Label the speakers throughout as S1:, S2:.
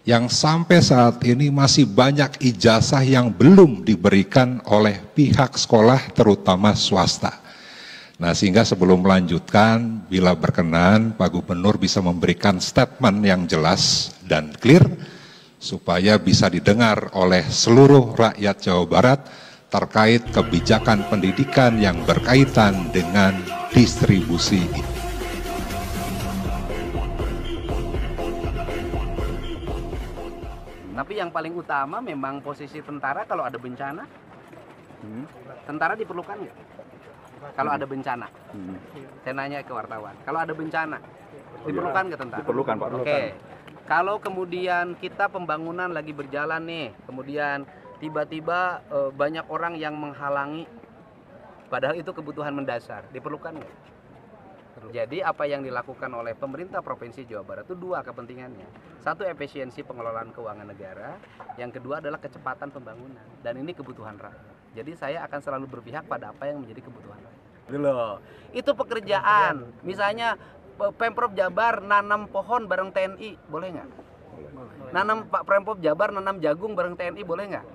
S1: yang sampai saat ini masih banyak ijazah yang belum diberikan oleh pihak sekolah terutama swasta. Nah, sehingga sebelum melanjutkan, bila berkenan Pak Gubernur bisa memberikan statement yang jelas dan clear supaya bisa didengar oleh seluruh rakyat Jawa Barat terkait kebijakan pendidikan yang berkaitan dengan distribusi.
S2: Tapi yang paling utama memang posisi tentara kalau ada bencana. Tentara diperlukan nggak? Kalau ada bencana. Saya nanya ke wartawan. Kalau ada bencana, diperlukan nggak tentara?
S3: Diperlukan, Pak.
S2: Oke. Kalau kemudian kita pembangunan lagi berjalan nih, kemudian tiba-tiba banyak orang yang menghalangi, padahal itu kebutuhan mendasar, diperlukan nggak? Jadi apa yang dilakukan oleh pemerintah Provinsi Jawa Barat itu dua kepentingannya. Satu, efisiensi pengelolaan keuangan negara. Yang kedua adalah kecepatan pembangunan. Dan ini kebutuhan rakyat. Jadi saya akan selalu berpihak pada apa yang menjadi kebutuhan rakyat. Itu pekerjaan. Misalnya Pemprov Jabar nanam pohon bareng TNI, boleh nggak? Pak Pemprov Jabar nanam jagung bareng TNI, boleh nggak?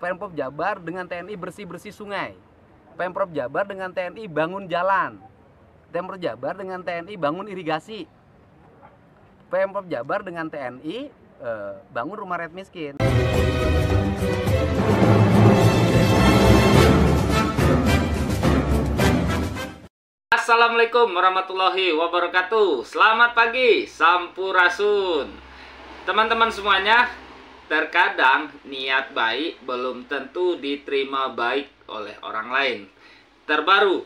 S2: Pemprov Jabar dengan TNI bersih-bersih sungai. Pemprov Jabar dengan TNI bangun jalan. Pemprov Jabar dengan TNI bangun irigasi. Pemprov Jabar dengan TNI bangun rumah rakyat miskin.
S4: Assalamualaikum warahmatullahi wabarakatuh. Selamat pagi, Sampurasun. Teman-teman semuanya, terkadang niat baik belum tentu diterima baik oleh orang lain. Terbaru,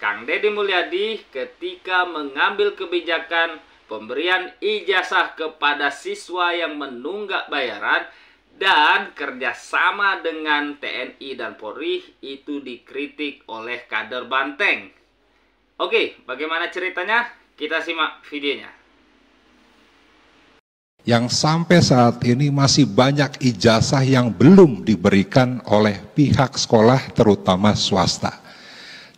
S4: Kang Deddy Mulyadi ketika mengambil kebijakan pemberian ijazah kepada siswa yang menunggak bayaran dan kerjasama dengan TNI dan Polri itu dikritik oleh kader Banteng. Oke, bagaimana ceritanya? Kita simak videonya.
S1: Yang sampai saat ini masih banyak ijazah yang belum diberikan oleh pihak sekolah terutama swasta.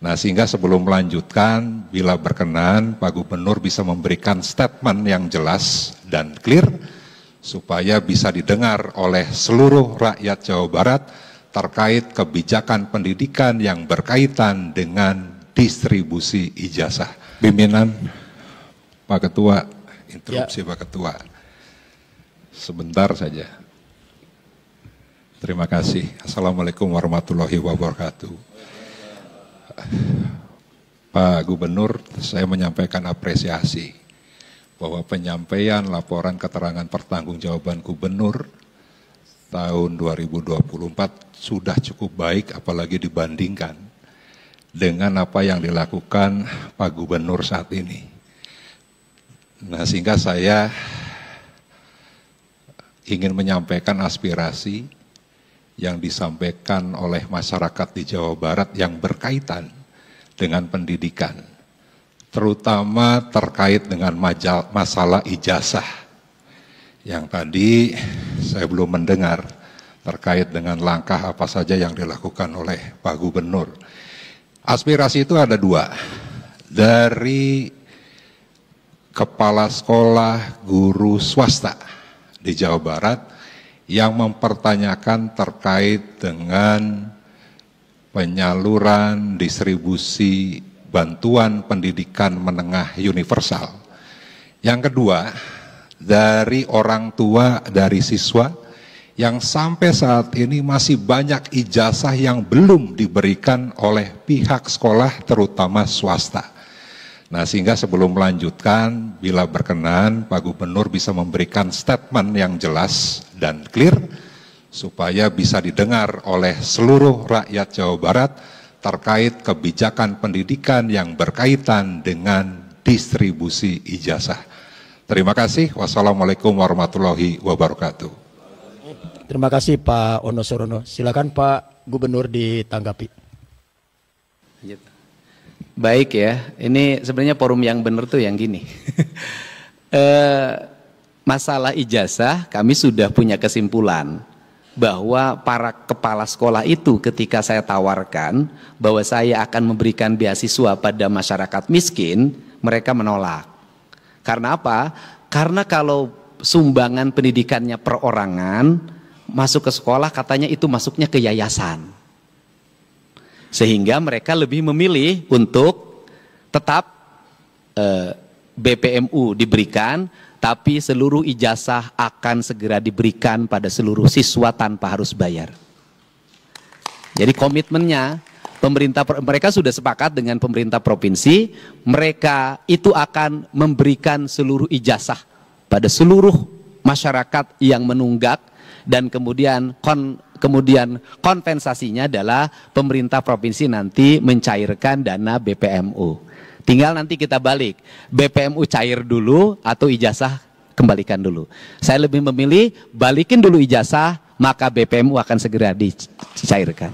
S1: Nah, sehingga sebelum melanjutkan, bila berkenan Pak Gubernur bisa memberikan statement yang jelas dan clear supaya bisa didengar oleh seluruh rakyat Jawa Barat terkait kebijakan pendidikan yang berkaitan dengan distribusi ijazah. Pimpinan, Pak Ketua, interupsi ya. Pak Ketua, sebentar saja. Terima kasih. Assalamualaikum warahmatullahi wabarakatuh. Pak Gubernur, saya menyampaikan apresiasi bahwa penyampaian laporan keterangan pertanggungjawaban Gubernur tahun 2024 sudah cukup baik, apalagi dibandingkan dengan apa yang dilakukan Pak Gubernur saat ini. Nah, sehingga saya ingin menyampaikan aspirasi yang disampaikan oleh masyarakat di Jawa Barat yang berkaitan dengan pendidikan, terutama terkait dengan masalah ijazah yang tadi saya belum mendengar terkait dengan langkah apa saja yang dilakukan oleh Pak Gubernur. Aspirasi itu ada dua, dari kepala sekolah guru swasta di Jawa Barat yang mempertanyakan terkait dengan penyaluran distribusi bantuan pendidikan menengah universal. Yang kedua, dari orang tua dari siswa yang sampai saat ini masih banyak ijazah yang belum diberikan oleh pihak sekolah terutama swasta. Nah, sehingga sebelum melanjutkan, bila berkenan Pak Gubernur bisa memberikan statement yang jelas dan clear supaya bisa didengar oleh seluruh rakyat Jawa Barat terkait kebijakan pendidikan yang berkaitan dengan distribusi ijazah. Terima kasih. Wassalamualaikum warahmatullahi wabarakatuh.
S5: Terima kasih Pak Ono Sorono. Silakan Pak Gubernur ditanggapi.
S2: Baik ya, ini sebenarnya forum yang benar tuh yang gini. Masalah ijazah kami sudah punya kesimpulan bahwa para kepala sekolah itu ketika saya tawarkan bahwa saya akan memberikan beasiswa pada masyarakat miskin, mereka menolak. Karena apa? Karena kalau sumbangan pendidikannya perorangan, masuk ke sekolah katanya itu masuknya ke yayasan. Sehingga mereka lebih memilih untuk tetap BPMU diberikan, tapi seluruh ijazah akan segera diberikan pada seluruh siswa tanpa harus bayar. Jadi komitmennya mereka sudah sepakat dengan pemerintah provinsi, mereka itu akan memberikan seluruh ijazah pada seluruh masyarakat yang menunggak, dan kemudian kompensasinya adalah pemerintah provinsi nanti mencairkan dana BPMU. Tinggal nanti kita balik, BPMU cair dulu atau ijazah kembalikan dulu. Saya lebih memilih balikin dulu ijazah, maka BPMU akan segera dicairkan.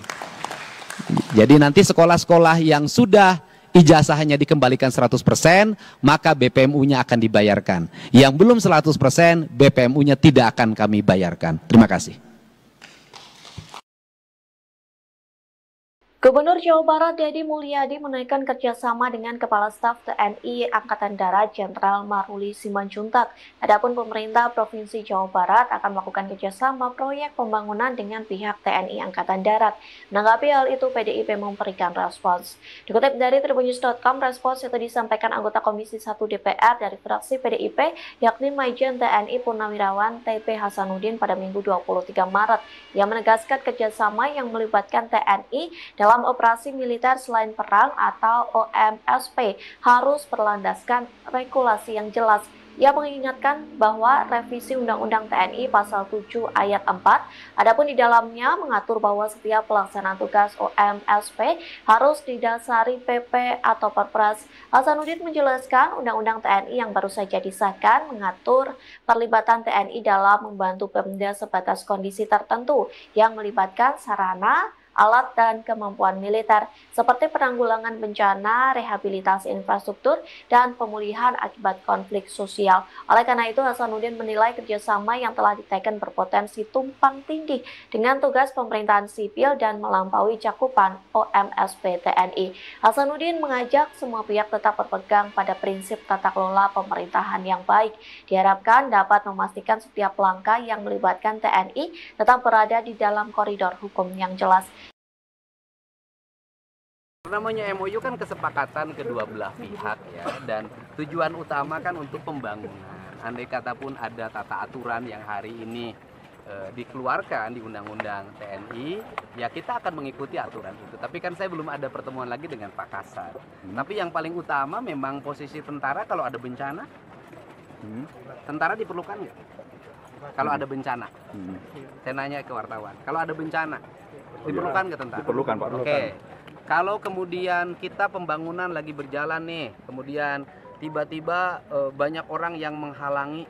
S2: Jadi nanti sekolah-sekolah yang sudah ijazahnya dikembalikan 100%, maka BPMU-nya akan dibayarkan. Yang belum 100%, BPMU-nya tidak akan kami bayarkan. Terima kasih.
S3: Gubernur Jawa Barat Deddy Mulyadi menaikkan kerjasama dengan Kepala Staf TNI Angkatan Darat Jenderal Maruli Simanjuntak. Adapun pemerintah Provinsi Jawa Barat akan melakukan kerjasama proyek pembangunan dengan pihak TNI Angkatan Darat. Menanggapi hal itu, PDIP memberikan respons. Dikutip dari tribunnews.com, respons itu disampaikan anggota Komisi 1 DPR dari fraksi PDIP, yakni Majen TNI Purnawirawan TP Hasanuddin pada Minggu 23 Maret, yang menegaskan kerjasama yang melibatkan TNI dalam operasi militer selain perang atau OMSP harus berlandaskan regulasi yang jelas. Ia mengingatkan bahwa revisi Undang-Undang TNI Pasal 7 Ayat 4, adapun di dalamnya mengatur bahwa setiap pelaksanaan tugas OMSP harus didasari PP atau Perpres. Hasanuddin menjelaskan Undang-Undang TNI yang baru saja disahkan mengatur perlibatan TNI dalam membantu Pemda sebatas kondisi tertentu yang melibatkan sarana, alat, dan kemampuan militer seperti penanggulangan bencana, rehabilitasi infrastruktur, dan pemulihan akibat konflik sosial. Oleh karena itu, Hasanuddin menilai kerjasama yang telah diteken berpotensi tumpang tindih dengan tugas pemerintahan sipil dan melampaui cakupan OMSP TNI. Hasanuddin mengajak semua pihak tetap berpegang pada prinsip tata kelola pemerintahan yang baik. Diharapkan dapat memastikan setiap langkah yang melibatkan TNI tetap berada di dalam koridor hukum yang jelas.
S2: Namanya MOU kan kesepakatan kedua belah pihak ya, dan tujuan utama kan untuk pembangunan. Andai kata pun ada tata aturan yang hari ini dikeluarkan di Undang-Undang TNI, ya kita akan mengikuti aturan itu. Tapi kan saya belum ada pertemuan lagi dengan Pak Kasat. Tapi yang paling utama memang posisi tentara kalau ada bencana, tentara diperlukan nggak? Kalau ada bencana, saya nanya ke wartawan, kalau ada bencana diperlukan nggak tentara? Diperlukan, Pak. Oke. Kalau kemudian kita pembangunan lagi berjalan nih, kemudian tiba-tiba banyak orang yang menghalangi,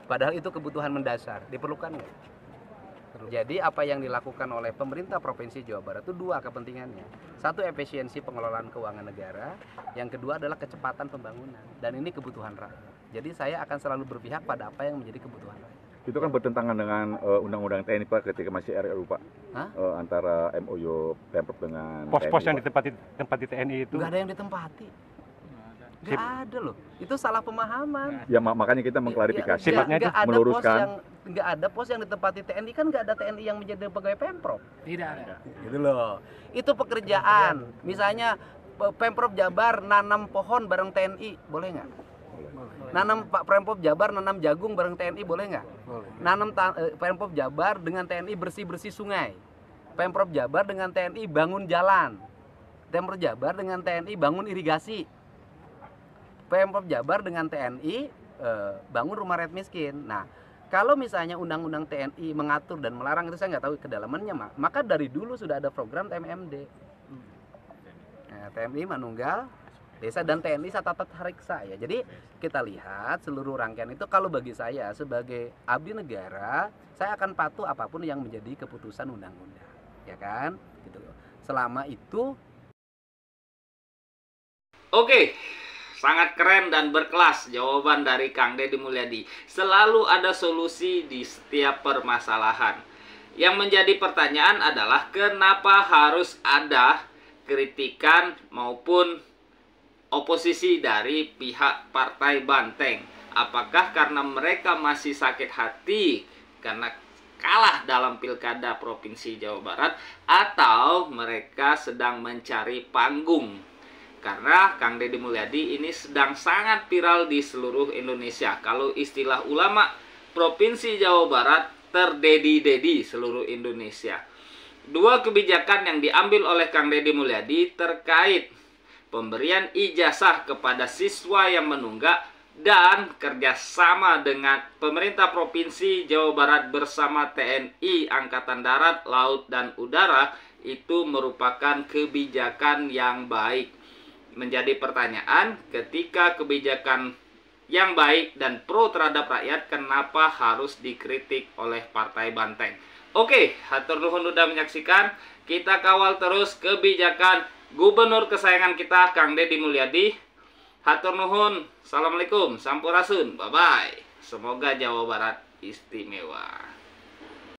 S2: padahal itu kebutuhan mendasar, diperlukan nggak? Jadi apa yang dilakukan oleh pemerintah Provinsi Jawa Barat itu dua kepentingannya. Satu, efisiensi pengelolaan keuangan negara, yang kedua adalah kecepatan pembangunan, dan ini kebutuhan rakyat. Jadi saya akan selalu berpihak pada apa yang menjadi kebutuhan rakyat.
S6: Itu kan bertentangan dengan Undang-Undang TNI Pak ketika masih RRU Pak. Antara MOU Pemprov dengan
S7: pos-pos
S6: TNI,
S7: yang ditempati TNI itu.
S2: Nggak ada yang ditempati. Nggak ada loh. Itu salah pemahaman.
S6: Ya makanya kita mengklarifikasi,
S7: sifatnya itu
S6: meluruskan.
S2: Nggak ada pos yang ditempati TNI, kan nggak ada TNI yang menjadi pegawai Pemprov. Tidak ada. Gitu loh. Itu pekerjaan. Misalnya Pemprov Jabar nanam pohon bareng TNI, boleh nggak? Nanam Pak Pemprov Jabar nanam jagung bareng TNI, boleh nggak? Nanam Pemprov Jabar dengan TNI bersih-bersih sungai. Pemprov Jabar dengan TNI bangun jalan. Pemprov Jabar dengan TNI bangun irigasi. Pemprov Jabar dengan TNI bangun rumah rakyat miskin. Nah, kalau misalnya Undang-Undang TNI mengatur dan melarang, itu saya nggak tahu kedalamannya, maka dari dulu sudah ada program TMMD. Nah, TNI Manunggal Desa dan TNI Tata Tariksa ya. Jadi kita lihat seluruh rangkaian itu, kalau bagi saya sebagai abdi negara, saya akan patuh apapun yang menjadi keputusan undang-undang, ya kan? Gitu. Selama itu.
S4: Oke, sangat keren dan berkelas jawaban dari Kang Deddy Mulyadi. Selalu ada solusi di setiap permasalahan. Yang menjadi pertanyaan adalah kenapa harus ada kritikan maupun oposisi dari pihak Partai Banteng. Apakah karena mereka masih sakit hati karena kalah dalam pilkada Provinsi Jawa Barat, atau mereka sedang mencari panggung? Karena Kang Deddy Mulyadi ini sedang sangat viral di seluruh Indonesia. Kalau istilah ulama Provinsi Jawa Barat, terdedi-dedi seluruh Indonesia. Dua kebijakan yang diambil oleh Kang Deddy Mulyadi terkait pemberian ijazah kepada siswa yang menunggak dan kerjasama dengan pemerintah Provinsi Jawa Barat bersama TNI, Angkatan Darat, Laut, dan Udara itu merupakan kebijakan yang baik. Menjadi pertanyaan, ketika kebijakan yang baik dan pro terhadap rakyat, kenapa harus dikritik oleh Partai Banteng? Oke, hatur nuhun udah menyaksikan. Kita kawal terus kebijakan Gubernur kesayangan kita, Kang Deddy Mulyadi. Hatur nuhun. Assalamualaikum. Sampurasun. Bye-bye. Semoga Jawa Barat istimewa.